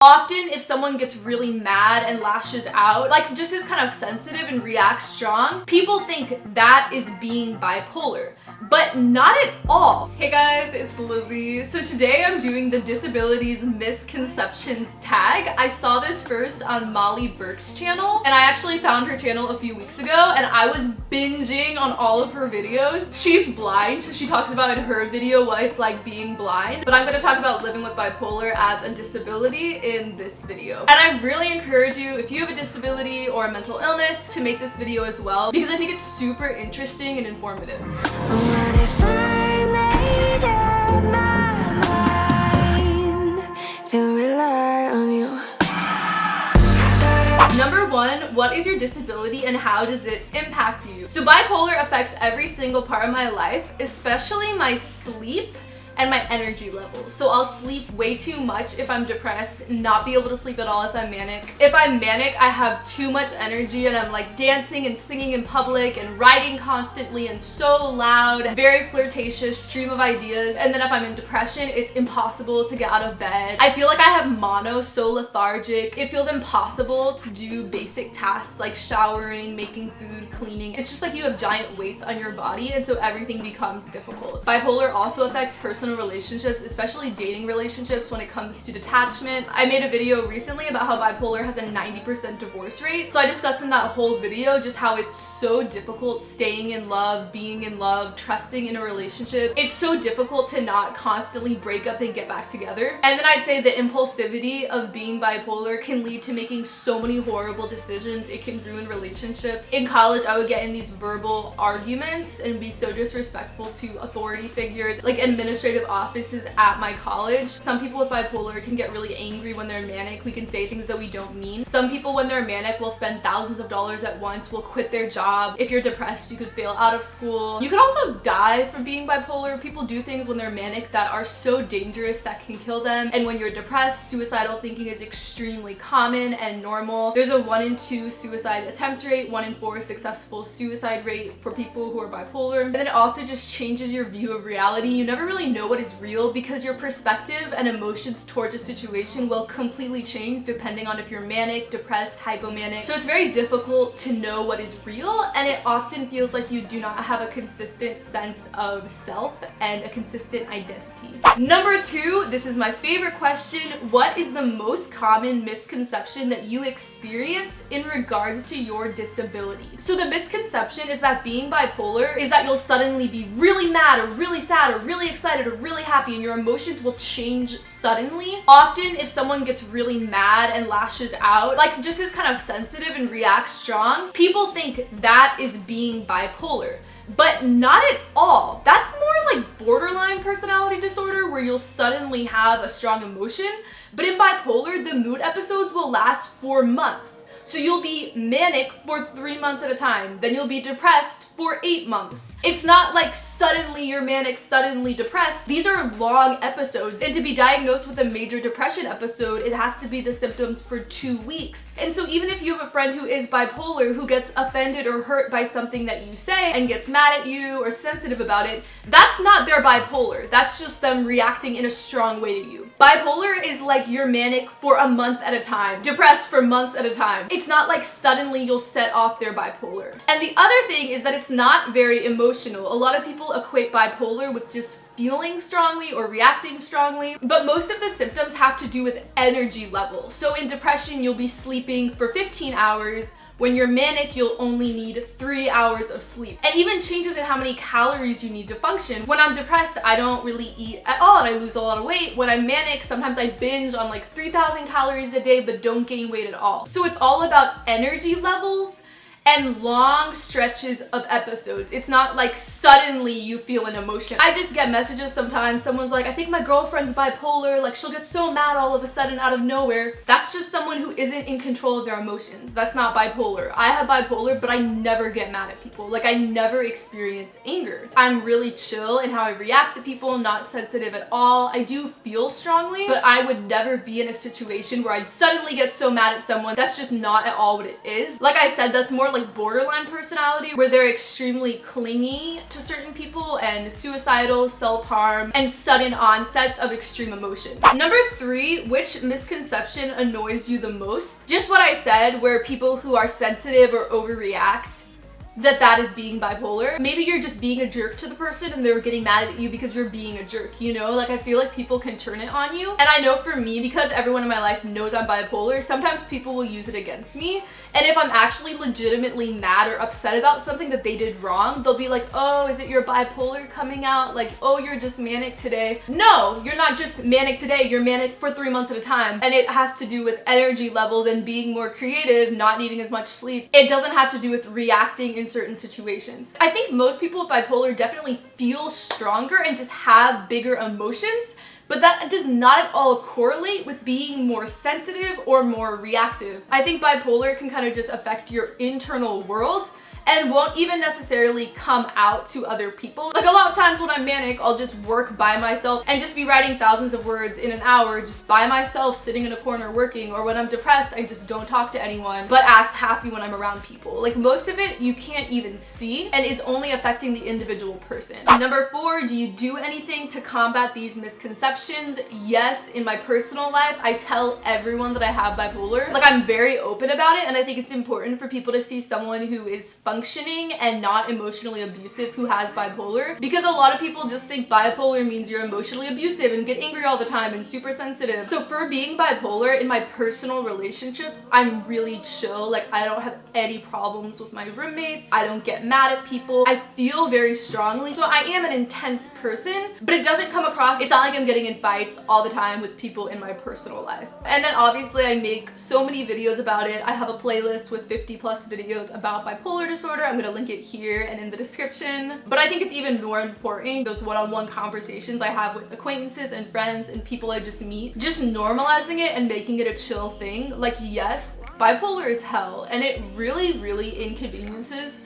Often if someone gets really mad and lashes out, like just is kind of sensitive and reacts strong, people think that is being bipolar. But not at all. Hey guys, it's Lizzie. So today I'm doing the Disabilities Misconceptions tag. I saw this first on Burke's channel, and I actually found her channel a few weeks ago, and I was binging on all of her videos. She's blind, so she talks about in her video what it's like being blind, but I'm going to talk about living with bipolar as a disability in this video. And I really encourage you, if you have a disability or a mental illness, to make this video as well, because I think it's super interesting and informative. What if I made up my mind to rely on you? Number one, what is your disability and how does it impact you? So bipolar affects every single part of my life, especially my sleep and my energy levels. So I'll sleep way too much if I'm depressed, not be able to sleep at all if I'm manic. If I'm manic, I have too much energy and I'm like dancing and singing in public and writing constantly and so loud, very flirtatious, stream of ideas. And then if I'm in depression, it's impossible to get out of bed. I feel like I have mono, so lethargic. It feels impossible to do basic tasks like showering, making food, cleaning. It's just like you have giant weights on your body, and so everything becomes difficult. Bipolar also affects personal relationships, especially dating relationships when it comes to detachment. I made a video recently about how bipolar has a 90% divorce rate. So I discussed in that whole video just how it's so difficult staying in love, being in love, trusting in a relationship. It's so difficult to not constantly break up and get back together. And then I'd say the impulsivity of being bipolar can lead to making so many horrible decisions. It can ruin relationships. In college, I would get in these verbal arguments and be so disrespectful to authority figures, like administrative offices at my college. Some people with bipolar can get really angry when they're manic. We can say things that we don't mean. Some people when they're manic will spend thousands of dollars at once, will quit their job. If you're depressed, you could fail out of school. You could also die from being bipolar. People do things when they're manic that are so dangerous that can kill them. And when you're depressed, suicidal thinking is extremely common and normal. There's a 1 in 2 suicide attempt rate, 1 in 4 successful suicide rate for people who are bipolar. And then it also just changes your view of reality. You never really know what is real because your perspective and emotions towards a situation will completely change depending on if you're manic, depressed, hypomanic. So it's very difficult to know what is real, and it often feels like you do not have a consistent sense of self and a consistent identity. Number 2, this is my favorite question. What is the most common misconception that you experience in regards to your disability? So the misconception is that being bipolar is that you'll suddenly be really mad or really sad or really excited or really happy, and your emotions will change suddenly. Often if someone gets really mad and lashes out, like just is kind of sensitive and reacts strong, people think that is being bipolar. But not at all. That's more like borderline personality disorder where you'll suddenly have a strong emotion. But in bipolar, the mood episodes will last for months. So you'll be manic for 3 months at a time. Then you'll be depressed for 8 months. It's not like suddenly you're manic, suddenly depressed. These are long episodes. And to be diagnosed with a major depression episode, it has to be the symptoms for 2 weeks. And so even if you have a friend who is bipolar who gets offended or hurt by something that you say and gets mad at you or sensitive about it, that's not their bipolar. That's just them reacting in a strong way to you. Bipolar is like you're manic for a month at a time, depressed for months at a time. It's not like suddenly you'll set off their bipolar. And the other thing is that it's not very emotional. A lot of people equate bipolar with just feeling strongly or reacting strongly, but most of the symptoms have to do with energy levels. So in depression, you'll be sleeping for 15 hours. When you're manic, you'll only need 3 hours of sleep. And even changes in how many calories you need to function. When I'm depressed, I don't really eat at all and I lose a lot of weight. When I'm manic, sometimes I binge on like 3,000 calories a day but don't gain weight at all. So it's all about energy levels and long stretches of episodes. It's not like suddenly you feel an emotion. I just get messages sometimes. Someone's like, I think my girlfriend's bipolar. Like she'll get so mad all of a sudden out of nowhere. That's just someone who isn't in control of their emotions. That's not bipolar. I have bipolar, but I never get mad at people. Like I never experience anger. I'm really chill in how I react to people, not sensitive at all. I do feel strongly, but I would never be in a situation where I'd suddenly get so mad at someone. That's just not at all what it is. Like I said, that's more like like borderline personality where they're extremely clingy to certain people and suicidal, self-harm, and sudden onsets of extreme emotion. Number 3, which misconception annoys you the most? Just what I said, where people who are sensitive or overreact, that is being bipolar. Maybe you're just being a jerk to the person and they're getting mad at you because you're being a jerk, you know? Like, I feel like people can turn it on you. And I know for me, because everyone in my life knows I'm bipolar, sometimes people will use it against me. And if I'm actually legitimately mad or upset about something that they did wrong, they'll be like, oh, is it your bipolar coming out? Like, oh, you're just manic today. No, you're not just manic today. You're manic for 3 months at a time. And it has to do with energy levels and being more creative, not needing as much sleep. It doesn't have to do with reacting in certain situations. I think most people with bipolar definitely feel stronger and just have bigger emotions, but that does not at all correlate with being more sensitive or more reactive. I think bipolar can kind of just affect your internal world and won't even necessarily come out to other people. Like, a lot of times when I'm manic, I'll just work by myself and just be writing thousands of words in an hour just by myself, sitting in a corner working. Or when I'm depressed, I just don't talk to anyone, but act happy when I'm around people. Like, most of it you can't even see and is only affecting the individual person. Number 4, do you do anything to combat these misconceptions? Yes, in my personal life, I tell everyone that I have bipolar. Like, I'm very open about it, and I think it's important for people to see someone who is functioning and not emotionally abusive who has bipolar, because a lot of people just think bipolar means you're emotionally abusive and get angry all the time and super sensitive. So for being bipolar, in my personal relationships, I'm really chill. Like, I don't have any problems with my roommates. I don't get mad at people. I feel very strongly. So I am an intense person, but it doesn't come across, it's not like I'm getting in fights all the time with people in my personal life. And then obviously I make so many videos about it. I have a playlist with 50+ videos about bipolar disorder. I'm gonna link it here and in the description. But I think it's even more important, those one-on-one conversations I have with acquaintances and friends and people I just meet, just normalizing it and making it a chill thing. Like, yes, bipolar is hell, and it really inconveniences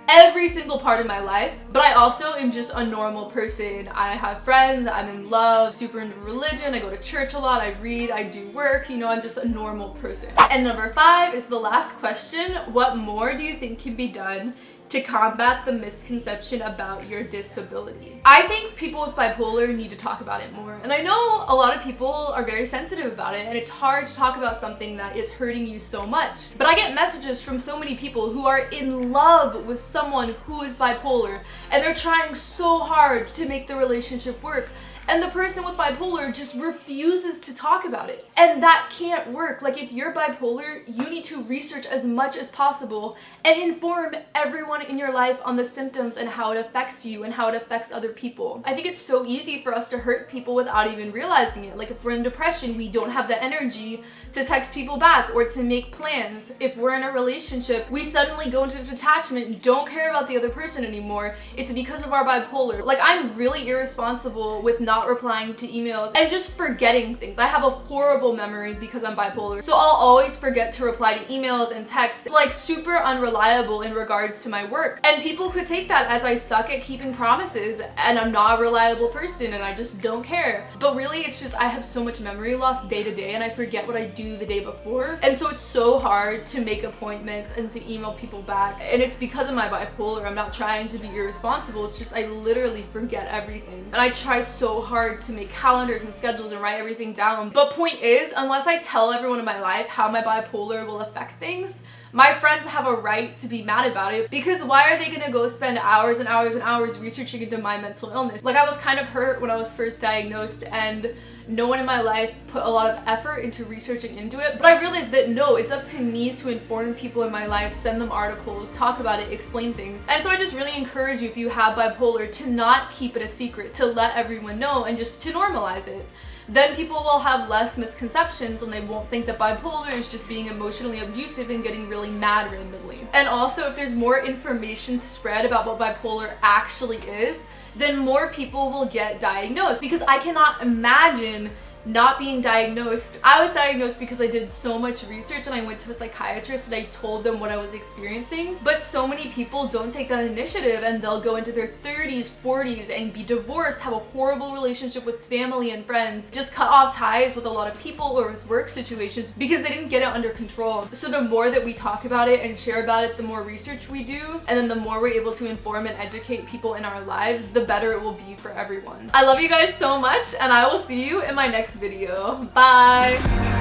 every single part of my life, but I also am just a normal person. I have friends, I'm in love, super into religion, I go to church a lot, I read, I do work, you know, I'm just a normal person. And number 5 is the last question. What more do you think can be done to combat the misconception about your disability? I think people with bipolar need to talk about it more. And I know a lot of people are very sensitive about it, and it's hard to talk about something that is hurting you so much. But I get messages from so many people who are in love with someone who is bipolar, and they're trying so hard to make the relationship work. And the person with bipolar just refuses to talk about it. And that can't work. Like, if you're bipolar, you need to research as much as possible and inform everyone in your life on the symptoms and how it affects you and how it affects other people. I think it's so easy for us to hurt people without even realizing it. Like, if we're in depression, we don't have the energy to text people back or to make plans. If we're in a relationship, we suddenly go into detachment and don't care about the other person anymore. It's because of our bipolar. Like, I'm really irresponsible with not replying to emails and just forgetting things. I have a horrible memory because I'm bipolar. So I'll always forget to reply to emails and texts, like super unreliable in regards to my work. And people could take that as I suck at keeping promises and I'm not a reliable person and I just don't care. But really, it's just I have so much memory loss day to day and I forget what I do the day before. And so it's so hard to make appointments and to email people back. And it's because of my bipolar. I'm not trying to be irresponsible. It's just I literally forget everything. And I try so hard to make calendars and schedules and write everything down. But point is, unless I tell everyone in my life how my bipolar will affect things, my friends have a right to be mad about it, because why are they gonna go spend hours and hours and hours researching into my mental illness? Like, I was kind of hurt when I was first diagnosed and no one in my life put a lot of effort into researching into it. But I realized that no, it's up to me to inform people in my life, send them articles, talk about it, explain things. And so I just really encourage you, if you have bipolar, to not keep it a secret, to let everyone know and just to normalize it. Then people will have less misconceptions and they won't think that bipolar is just being emotionally abusive and getting really mad randomly. And also, if there's more information spread about what bipolar actually is, then more people will get diagnosed, because I cannot imagine not being diagnosed. I was diagnosed because I did so much research and I went to a psychiatrist and I told them what I was experiencing. But so many people don't take that initiative and they'll go into their 30s, 40s and be divorced, have a horrible relationship with family and friends, just cut off ties with a lot of people or with work situations because they didn't get it under control. So the more that we talk about it and share about it, the more research we do, and then the more we're able to inform and educate people in our lives, the better it will be for everyone. I love you guys so much and I will see you in my next video. Bye!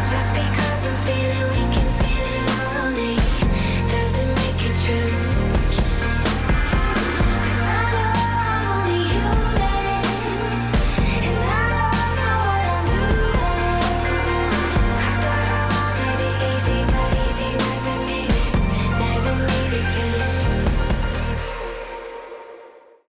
Just because